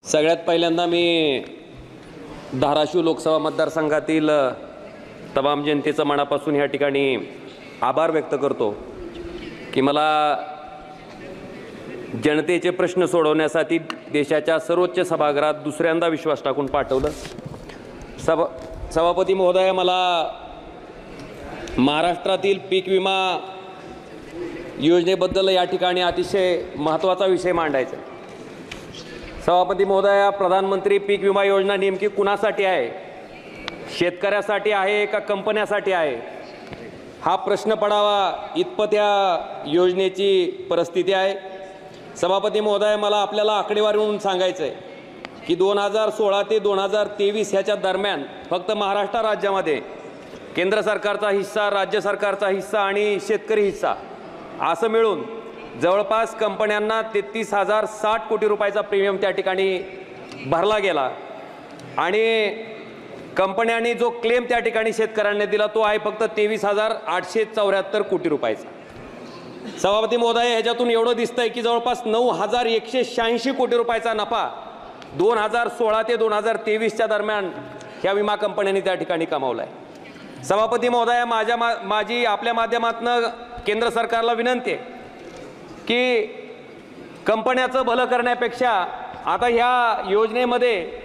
सगळ्यात पहिल्यांदा मी धाराशिव लोकसभा मतदारसंघातील तमाम जनतेचं मनापासून या ठिकाणी आभार व्यक्त करतो की मला जनतेचे प्रश्न सोडवण्यासाठी देशाच्या सर्वोच्च सभागृहात दुसऱ्यांदा विश्वास टाकून पाठवलं। सभापती महोदय, मला महाराष्ट्रातील पीक विमा योजनेबद्दल या ठिकाणी अतिशय महत्त्वाचा विषय मांडायचा आहे। सभापती महोदया, प्रधानमंत्री पीक विमा योजना नेमकी कुणासाठी आहे? शेतकऱ्यासाठी आहे का कंपन्यासाठी आहे? हा प्रश्न पडावा इतपत या योजनेची परिस्थिती आहे। सभापती महोदय, मला आपल्याला आकडेवारीवरून सांगायचं आहे की 2016 ते 2023 ह्याच्या दरम्यान फक्त महाराष्ट्र राज्यामध्ये केंद्र सरकारचा हिस्सा, राज्य सरकारचा हिस्सा आणि शेतकरी हिस्सा असं मिळून जवळपास कंपन्यांना 33,060 कोटी रुपयाचा प्रीमियम त्या ठिकाणी भरला गेला आणि कंपन्यांनी जो क्लेम त्या ठिकाणी शेतकऱ्यांना दिला तो आहे फक्त 23,874 कोटी रुपयाचा। सभापती महोदय, ह्याच्यातून एवढं दिसतंय की जवळपास 9,186 कोटी रुपयाचा नफा 2016 ते 2023च्या दरम्यान ह्या विमा कंपन्यांनी त्या ठिकाणी कमावला आहे। सभापती महोदय, माझी आपल्या माध्यमातून केंद्र सरकारला विनंती आहे की कंपन्याचं भलं करण्यापेक्षा आता ह्या योजनेमध्ये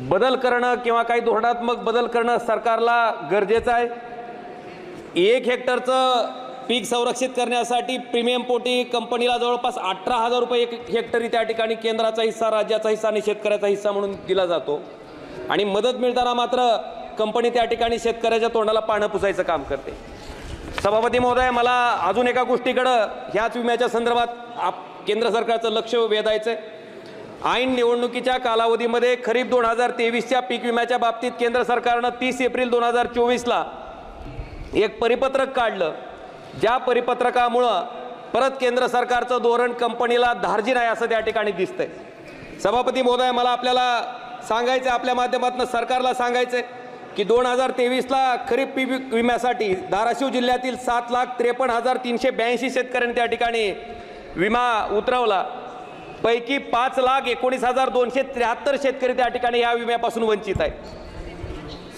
बदल करणं किंवा काही धोरणात्मक बदल करणं सरकारला गरजेचं आहे। 1 हेक्टरचं पीक संरक्षित करण्यासाठी प्रीमियम पोटी कंपनीला जवळपास 18,000 रुपये 1 हेक्टरी त्या ठिकाणी केंद्राचा हिस्सा, राज्याचा हिस्सा आणि शेतकऱ्याचा हिस्सा म्हणून दिला जातो आणि मदत मिळताना मात्र कंपनी त्या ठिकाणी शेतकऱ्याच्या तोंडाला पानं पुसायचं काम करते। सभापती महोदय, मला अजून एका गोष्टीकडं ह्याच विम्याच्या संदर्भात केंद्र सरकारचं लक्ष वेधायचं आहे। ऐन निवडणुकीच्या कालावधीमध्ये खरीप 2023च्या पीक विम्याच्या बाबतीत केंद्र सरकारनं 30 एप्रिल 2024ला एक परिपत्रक काढलं। ज्या परिपत्रकामुळं परत केंद्र सरकारचं धोरण कंपनीला धार्जिन आहे असं त्या ठिकाणी दिसतंय। सभापती महोदय, मला आपल्याला सांगायचं, आपल्या माध्यमातून सरकारला सांगायचं की 2023ला खरीप पीक विम्यासाठी धाराशिव जिल्ह्यातील 7,53,382 शेतकऱ्यांनी त्या ठिकाणी विमा उतरवला। पैकी 5,19,273 शेतकरी त्या ठिकाणी या विम्यापासून वंचित आहे।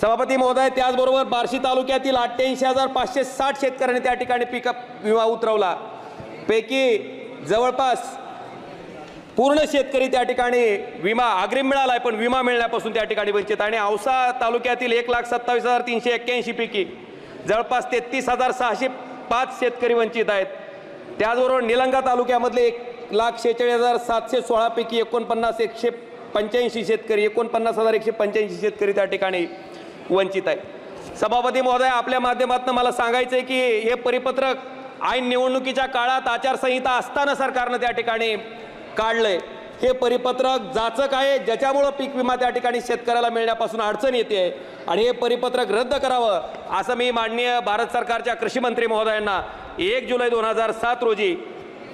सभापती महोदय, त्याचबरोबर बार्शी तालुक्यातील 88,560 शेतकऱ्यांनी त्या ठिकाणी पीक विमा उतरवला। पैकी जवळपास पूर्ण शेतकरी त्या ठिकाणी विमा अग्रिम मिळाला आहे पण विमा मिळण्यापासून त्या ठिकाणी वंचित आहे। आणि औसा तालुक्यातील 1,27,381 पैकी जवळपास 33,605 शेतकरी वंचित आहेत। त्याचबरोबर निलंगा तालुक्यामधले 1,46,716 पैकी 49,185 शेतकरी, 49,185 शेतकरी त्या ठिकाणी वंचित आहे। सभापती महोदय, आपल्या माध्यमातून मला सांगायचं आहे की हे परिपत्रक ऐन निवडणुकीच्या काळात आचारसंहिता असताना सरकारनं त्या ठिकाणी काढलंय। हे परिपत्रक जाचक आहे ज्याच्यामुळं पीक विमा त्या ठिकाणी शेतकऱ्याला मिळण्यापासून अडचण येते आणि हे परिपत्रक रद्द करावं असं मी माननीय भारत सरकारच्या कृषी मंत्री महोदयांना 1 जुलै 2007 रोजी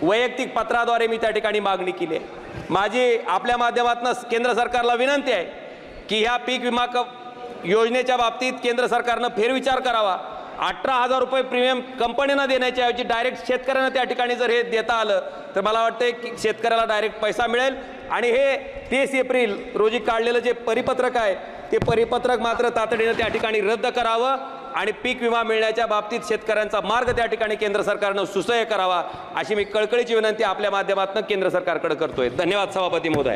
वैयक्तिक पत्राद्वारे मी त्या ठिकाणी मागणी केली आहे। माझी आपल्या माध्यमातून केंद्र सरकारला विनंती आहे की ह्या पीक विमा योजनेच्या बाबतीत केंद्र सरकारनं फेरविचार करावा। 18,000 रुपये प्रीमियम कंपन्यांना देण्याच्या ऐवजी डायरेक्ट शेतकऱ्यांना त्या ठिकाणी जर हे देता आलं तर मला वाटतं की शेतकऱ्याला डायरेक्ट पैसा मिळेल आणि हे 30 एप्रिल रोजी काढलेलं जे परिपत्रक आहे ते परिपत्रक मात्र तातडीनं त्या ठिकाणी रद्द करावं आणि पीक विमा मिळण्याच्या बाबतीत शेतकऱ्यांचा मार्ग त्या ठिकाणी केंद्र सरकारनं सुसह्य करावा अशी मी कळकळीची विनंती आपल्या माध्यमातून केंद्र सरकारकडे करतोय। धन्यवाद सभापती महोदय।